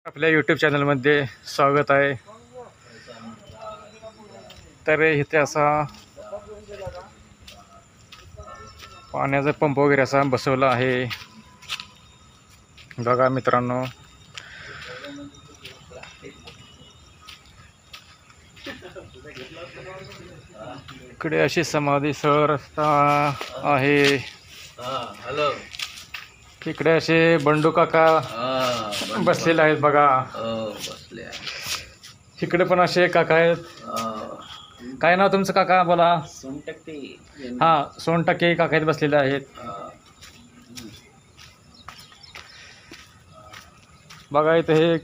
आपल्या यूट्यूब चॅनलमध्ये स्वागत आहे. तर इथे असा पाण्याचा पंप वगैरे असा बसवला आहे बघा मित्रांनो. इकडे अशी समाधी स्थळ रस्ता आहे. इकडे असे बंडू काका बसलेले आहेत बघा. इकडे पण असे काका आहेत. काय नाव तुमचं काका बोला? सोनटक्के. हा, सोनटक्के काका आहेत बसलेले आहेत बघा. इथे हे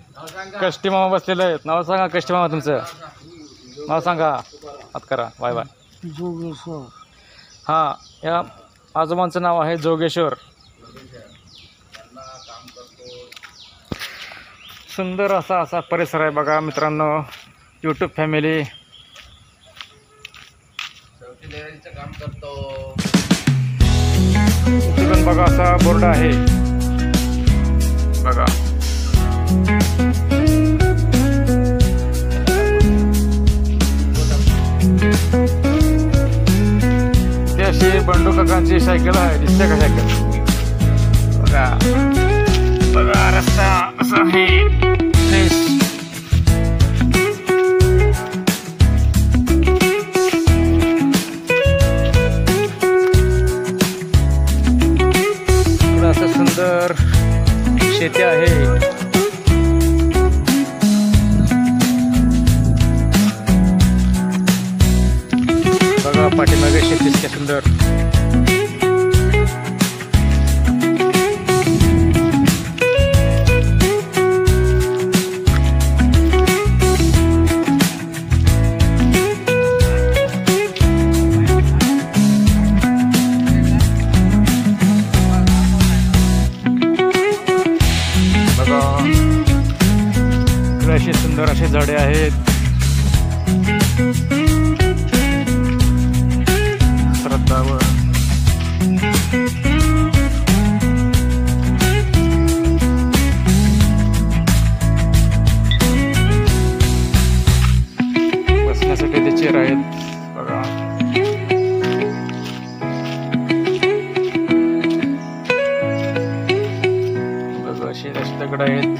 कष्टी मामा बसलेले आहेत. नाव सांगा कष्टी मामा, तुमचं नाव सांगा. हात करा. Bye bye. जोगेश्वर. हा, या आजोबांचं नाव आहे जोगेश्वर. सुंदर असा परिसर आहे बघा मित्रांनो. यूट्यूब फॅमिली काम करतो. इथे पण बघा असा बोर्ड आहे बघा. इथे अशी बंडू काकांची सायकल आहे. दिसते का सायकल? बघा बघा रस्ता असा आहे. असं सुंदर शेती आहे बघा. पाठीमागे शेती इतक्या सुंदर. अशी सुंदर अशी झाडे आहेत. श्रद्धावर बसण्यासाठी ते चेअर आहेत बघा. बघा अशी दगड आहेत.